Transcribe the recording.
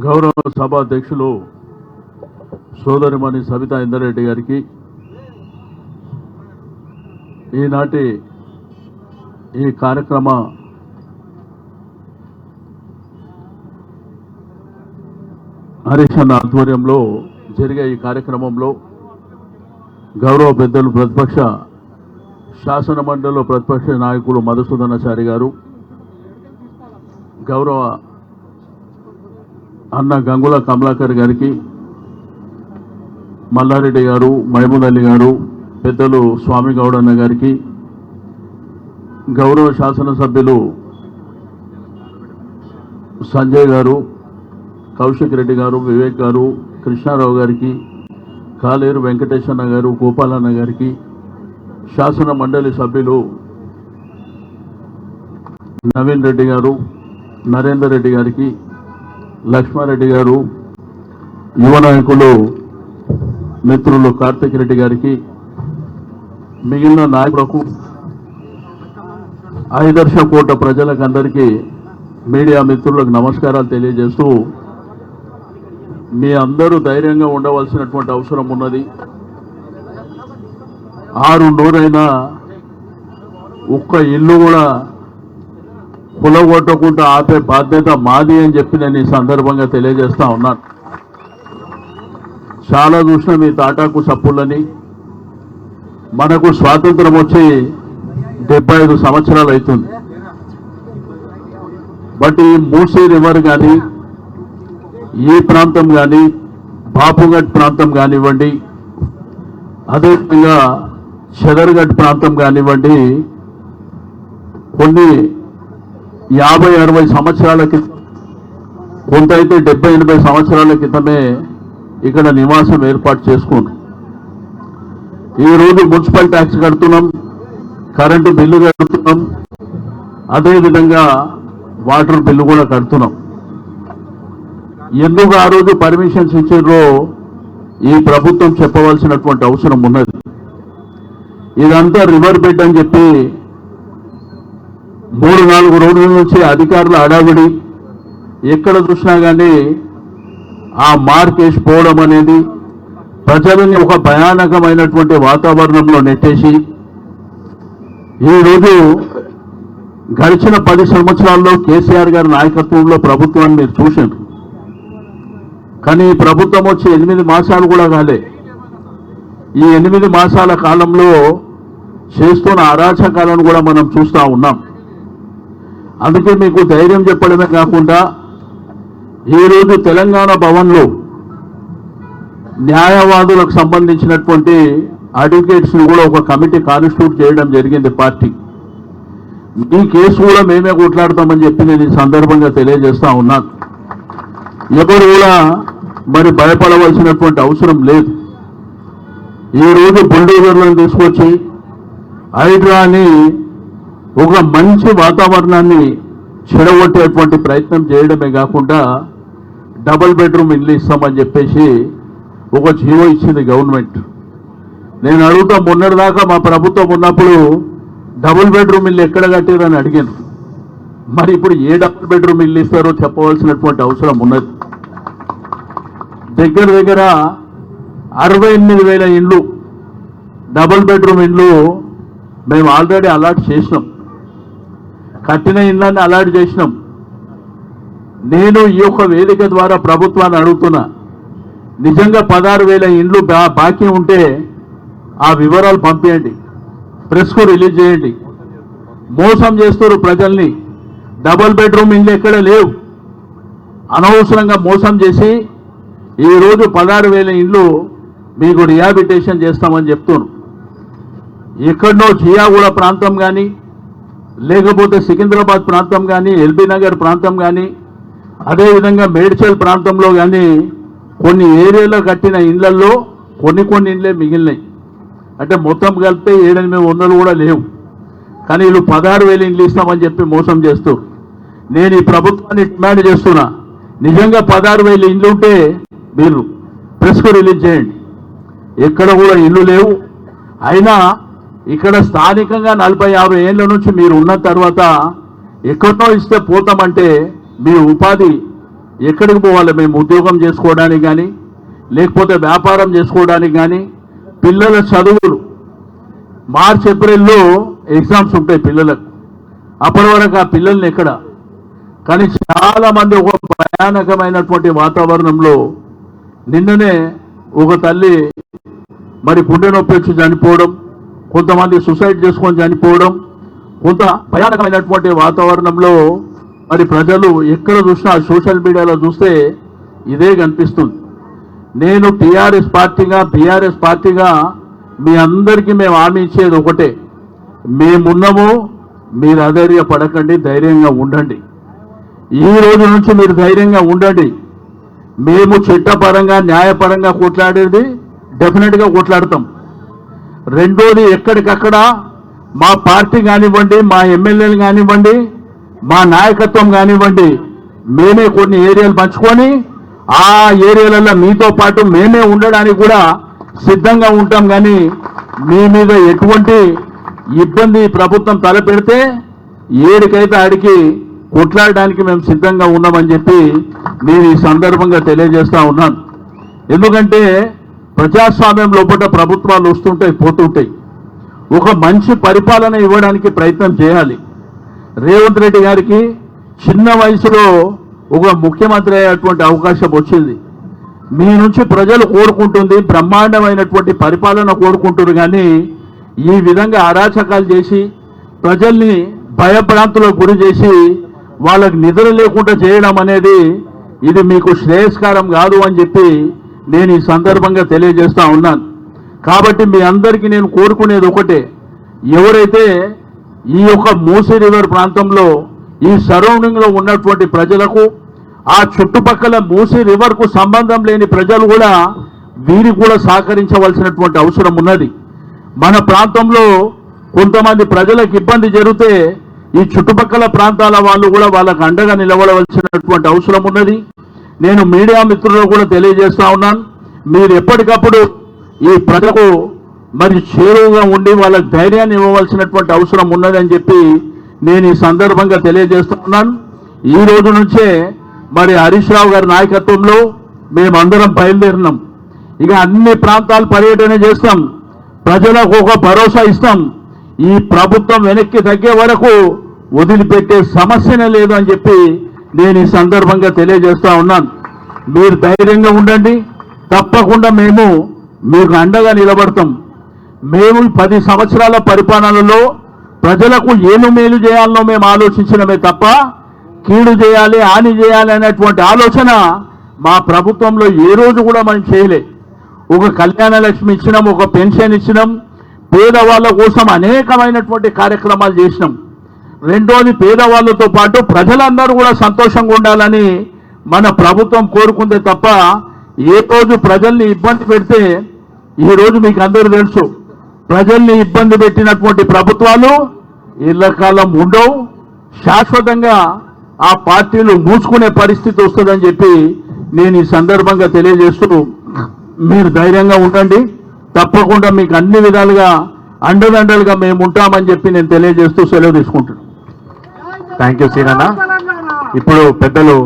గౌరవ సభాధ్యక్షులు సోదరిమణి సబితా ఇందరెడ్డి గారికి ఈనాటి ఈ కార్యక్రమ హరీష్ అన్న ఆధ్వర్యంలో జరిగే ఈ కార్యక్రమంలో గౌరవ పెద్దలు ప్రతిపక్ష శాసన మండలిలో ప్రతిపక్ష నాయకులు మధుసూదనాచారి గారు, గౌరవ అన్న గంగుల కమలాకర్ గారికి, మల్లారెడ్డి గారు, మహమూద్ అలీ గారు, పెద్దలు స్వామి గౌడన్న గారికి, గౌరవ శాసనసభ్యులు సంజయ్ గారు, కౌశిక్ రెడ్డి గారు, వివేక్ గారు, కృష్ణారావు గారికి, కాలేరు వెంకటేశన్న గారు, గోపాలన్న గారికి, శాసన మండలి సభ్యులు నవీన్ రెడ్డి గారు, నరేందర్ రెడ్డి గారికి, లక్ష్మారెడ్డి గారు, యువ నాయకులు మిత్రులు కార్తిక్ రెడ్డి గారికి, మిగిలిన నాయకులకు, ఐదర్శ కోట ప్రజలకు అందరికీ, మీడియా మిత్రులకు నమస్కారాలు తెలియజేస్తూ, మీ అందరూ ధైర్యంగా ఉండవలసినటువంటి అవసరం ఉన్నది. 6 నూరైనా ఒక్క ఇల్లు కూడా కులగొట్టకుండా ఆపే బాధ్యత మాది అని చెప్పి నేను ఈ సందర్భంగా తెలియజేస్తా ఉన్నాను. చాలా చూసిన మీ తాటాకు సప్పులని. మనకు స్వాతంత్రం వచ్చి 75 సంవత్సరాలు అవుతుంది. బట్ ఈ మూసీ రివర్ కానీ, ఈ ప్రాంతం కానీ, బాపుఘట్ ప్రాంతం కానివ్వండి, అదేవిధంగా షదర్ఘట్ ప్రాంతం కానివ్వండి, కొన్ని 50-60 సంవత్సరాల క్రితం, కొంత అయితే 70-80 సంవత్సరాల క్రితమే ఇక్కడ నివాసం ఏర్పాటు చేసుకున్నాం. ఈరోజు మున్సిపల్ ట్యాక్స్ కడుతున్నాం, కరెంటు బిల్లు కడుతున్నాం, అదేవిధంగా వాటర్ బిల్లు కూడా కడుతున్నాం. ఎందుకు ఆ రోజు పర్మిషన్స్ ఇచ్చారో ఈ ప్రభుత్వం చెప్పవలసినటువంటి అవసరం ఉన్నది. ఇదంతా రివర్ బెడ్ అని చెప్పి 3-4 రోజుల నుంచి అధికారులు అడావిడి, ఎక్కడ చూసినా కానీ ఆ మార్కేసి పోవడం అనేది ప్రజలని ఒక భయానకమైనటువంటి వాతావరణంలో నెట్టేసి, ఈరోజు గడిచిన 10 సంవత్సరాల్లో కేసీఆర్ గారి నాయకత్వంలో ప్రభుత్వాన్ని మీరు చూశారు. కానీ ఈ ప్రభుత్వం వచ్చి 8 మాసాలు కూడా కాలే. ఈ 8 మాసాల కాలంలో చేస్తున్న అరాచకాలను కూడా మనం చూస్తూ ఉన్నాం. అందుకే మీకు ధైర్యం చెప్పడమే కాకుండా ఈరోజు తెలంగాణ భవన్లో న్యాయవాదులకు సంబంధించినటువంటి అడ్వకేట్స్ని కూడా ఒక కమిటీ కాన్స్టిట్యూట్ చేయడం జరిగింది పార్టీ. ఈ కేసు కూడా మేమే కొట్లాడతామని చెప్పి నేను ఈ సందర్భంగా తెలియజేస్తా ఉన్నాను. ఎవరు కూడా మరి భయపడవలసినటువంటి అవసరం లేదు. ఈరోజు బుల్డోజర్లను తీసుకొచ్చి హైడ్రాని ఒక మంచి వాతావరణాన్ని చెడగొట్టేటువంటి ప్రయత్నం చేయడమే కాకుండా డబుల్ బెడ్రూమ్ ఇల్లు ఇస్తామని చెప్పేసి ఒక జీవో ఇచ్చింది గవర్నమెంట్. నేను అడుగుతా, మొన్నటిదాకా మా ప్రభుత్వం ఉన్నప్పుడు డబుల్ బెడ్రూమ్ ఇల్లు ఎక్కడ కట్టారని అడిగాను. మరి ఇప్పుడు ఏ డబుల్ బెడ్రూమ్ ఇల్లు ఇస్తారో చెప్పవలసినటువంటి అవసరం ఉన్నది. దగ్గర దగ్గర 68,000 ఇండ్లు, డబుల్ బెడ్రూమ్ ఇండ్లు మేము ఆల్రెడీ అలాట్ చేసినాం. కట్టిన ఇండ్లన్నీ అలాట్ చేసినాం. నేను ఈ యొక్క వేదిక ద్వారా ప్రభుత్వాన్ని అడుగుతున్నా, నిజంగా 16,000 ఇండ్లు బాకీ ఉంటే ఆ వివరాలు పంపించండి, ప్రెస్కు రిలీజ్ చేయండి. మోసం చేస్తారు ప్రజల్ని. డబుల్ బెడ్రూమ్ ఇండ్లు ఎక్కడ లేవు. అనవసరంగా మోసం చేసి ఈరోజు 16,000 ఇండ్లు మీకు రిహాబిటేషన్ చేస్తామని చెప్తున్నాను. ఎక్కడనో జియాగూడ ప్రాంతం కానీ, లేకపోతే సికింద్రాబాద్ ప్రాంతం కానీ, ఎల్బీ నగర్ ప్రాంతం కానీ, అదేవిధంగా మేడ్చల్ ప్రాంతంలో కానీ కొన్ని ఏరియాలో కట్టిన ఇండ్లలో కొన్ని ఇండ్లే మిగిలినాయి. అంటే మొత్తం కలిపితే 700-800 కూడా లేవు. కానీ వీళ్ళు 16,000 ఇండ్లు ఇస్తామని చెప్పి మోసం చేస్తూ, నేను ఈ ప్రభుత్వాన్ని డిమాండ్ చేస్తున్నా, నిజంగా 16,000 ఇండ్లు ఉంటే మీరు ప్రెస్కు రిలీజ్ చేయండి. ఎక్కడ కూడా ఇల్లు లేవు. అయినా ఇక్కడ స్థానికంగా 40-50 ఏళ్ళ నుంచి మీరు ఉన్న తర్వాత ఎక్కడో ఇస్తే పోతామంటే మీ ఉపాధి ఎక్కడికి పోవాలి మేము? ఉద్యోగం చేసుకోవడానికి కానీ, లేకపోతే వ్యాపారం చేసుకోవడానికి కానీ, పిల్లల చదువులు మార్చ్ ఏప్రిల్లో ఎగ్జామ్స్ ఉంటాయి పిల్లలకు. అప్పటి వరకు ఆ పిల్లల్ని ఎక్కడ? కానీ చాలామంది ఒక భయానకమైనటువంటి వాతావరణంలో, నిన్ననే ఒక తల్లి మరి గుండె నొప్పి వచ్చి చనిపోవడం, కొంతమంది సూసైడ్ చేసుకొని చనిపోవడం, కొంత భయానకమైనటువంటి వాతావరణంలో మరి ప్రజలు ఎక్కడ చూసినా సోషల్ మీడియాలో చూస్తే ఇదే కనిపిస్తుంది. నేను టీఆర్ఎస్ పార్టీగా, బీఆర్ఎస్ పార్టీగా మీ అందరికీ మేము హామీ ఇచ్చేది ఒకటే, మేమున్నాము, మీరు అధైర్యపడకండి, ధైర్యంగా ఉండండి. ఈ రోజు నుంచి మీరు ధైర్యంగా ఉండండి. మేము చట్టపరంగా, న్యాయపరంగా కొట్లాడేది డెఫినెట్గా కొట్లాడతాం. రెండోది, ఎక్కడికక్కడ మా పార్టీ కానివ్వండి, మా ఎమ్మెల్యేలు కానివ్వండి, మా నాయకత్వం కానివ్వండి, మేమే కొన్ని ఏరియాలు పంచుకొని ఆ ఏరియాలలో మీతో పాటు మేమే ఉండడానికి కూడా సిద్ధంగా ఉంటాం. కానీ మీ మీద ఎటువంటి ఇబ్బంది ప్రభుత్వం తలపెడితే ఏడికైతే ఆడికి కొట్లాడడానికి మేము సిద్ధంగా ఉన్నామని చెప్పి నేను ఈ సందర్భంగా తెలియజేస్తా ఉన్నాను. ఎందుకంటే ప్రజాస్వామ్యం లోపల ప్రభుత్వాలు వస్తుంటాయి, పోతుంటాయి. ఒక మంచి పరిపాలన ఇవ్వడానికి ప్రయత్నం చేయాలి. రేవంత్ రెడ్డి గారికి చిన్న వయసులో ఒక ముఖ్యమంత్రి అయ్యేటువంటి అవకాశం వచ్చింది. మీ నుంచి ప్రజలు కోరుకుంటుంది బ్రహ్మాండమైనటువంటి పరిపాలన కోరుకుంటారు. కానీ ఈ విధంగా అరాచకాలు చేసి ప్రజల్ని భయభ్రాంతులకు గురి చేసి వాళ్ళకి నిద్ర లేకుండా చేయడం అనేది ఇది మీకు శ్రేయస్కరం కాదు అని చెప్పి నేను ఈ సందర్భంగా తెలియజేస్తా ఉన్నాను. కాబట్టి మీ అందరికీ నేను కోరుకునేది ఒకటే, ఎవరైతే ఈ యొక్క మూసీ రివర్ ప్రాంతంలో ఈ సరౌండింగ్లో ఉన్నటువంటి ప్రజలకు, ఆ చుట్టుపక్కల మూసీ రివర్కు సంబంధం లేని ప్రజలు కూడా వీరికి కూడా సహకరించవలసినటువంటి అవసరం ఉన్నది. మన ప్రాంతంలో కొంతమంది ప్రజలకు ఇబ్బంది జరిగితే ఈ చుట్టుపక్కల ప్రాంతాల వాళ్ళు కూడా వాళ్ళకు అండగా నిలబడవలసినటువంటి అవసరం ఉన్నది. నేను మీడియా మిత్రులకు కూడా తెలియజేస్తా ఉన్నాను, మీరు ఎప్పటికప్పుడు ఈ ప్రజలకు మరి చేరువుగా ఉండి వాళ్ళకి ధైర్యాన్ని ఇవ్వవలసినటువంటి అవసరం ఉన్నదని చెప్పి నేను ఈ సందర్భంగా తెలియజేస్తా ఉన్నాను. ఈ రోజు నుంచే మరి హరీష్ రావు గారి నాయకత్వంలో మేమందరం బయలుదేరినాం. ఇక అన్ని ప్రాంతాలు పర్యటన చేస్తాం, ప్రజలకు ఒక భరోసా ఇస్తాం. ఈ ప్రభుత్వం వెనక్కి తగ్గే వరకు వదిలిపెట్టే సమస్యనే లేదు అని చెప్పి నేను ఈ సందర్భంగా తెలియజేస్తా ఉన్నాను. మీరు ధైర్యంగా ఉండండి, తప్పకుండా మేము మీకు అండగా నిలబడతాం. మేము 10 సంవత్సరాల పరిపాలనలో ప్రజలకు ఏమి మేలు చేయాలనో మేము ఆలోచించడమే తప్ప కీడు చేయాలి, హాని చేయాలి అనేటువంటి ఆలోచన మా ప్రభుత్వంలో ఏ రోజు కూడా మనం చేయలే. ఒక కళ్యాణ లక్ష్మి ఇచ్చినాం, ఒక పెన్షన్ ఇచ్చినాం, పేదవాళ్ళ కోసం అనేకమైనటువంటి కార్యక్రమాలు చేసినాం. రెండోది, పేదవాళ్ళతో పాటు ప్రజలందరూ కూడా సంతోషంగా ఉండాలని మన ప్రభుత్వం కోరుకుందే తప్ప ఏ రోజు ప్రజల్ని ఇబ్బంది పెడితే, ఈ రోజు మీకు అందరూ తెలుసు, ప్రజల్ని ఇబ్బంది పెట్టినటువంటి ప్రభుత్వాలు ఇళ్లకాలం ఉండవు, శాశ్వతంగా ఆ పార్టీలు మూసుకునే పరిస్థితి వస్తుందని చెప్పి నేను ఈ సందర్భంగా తెలియజేస్తూ మీరు ధైర్యంగా ఉండండి, తప్పకుండా మీకు అన్ని విధాలుగా అండదండలుగా మేము ఉంటామని చెప్పి నేను తెలియజేస్తూ సెలవు తీసుకుంటున్నాను. థ్యాంక్ యూ సీనన్న. ఇప్పుడు పెద్దలు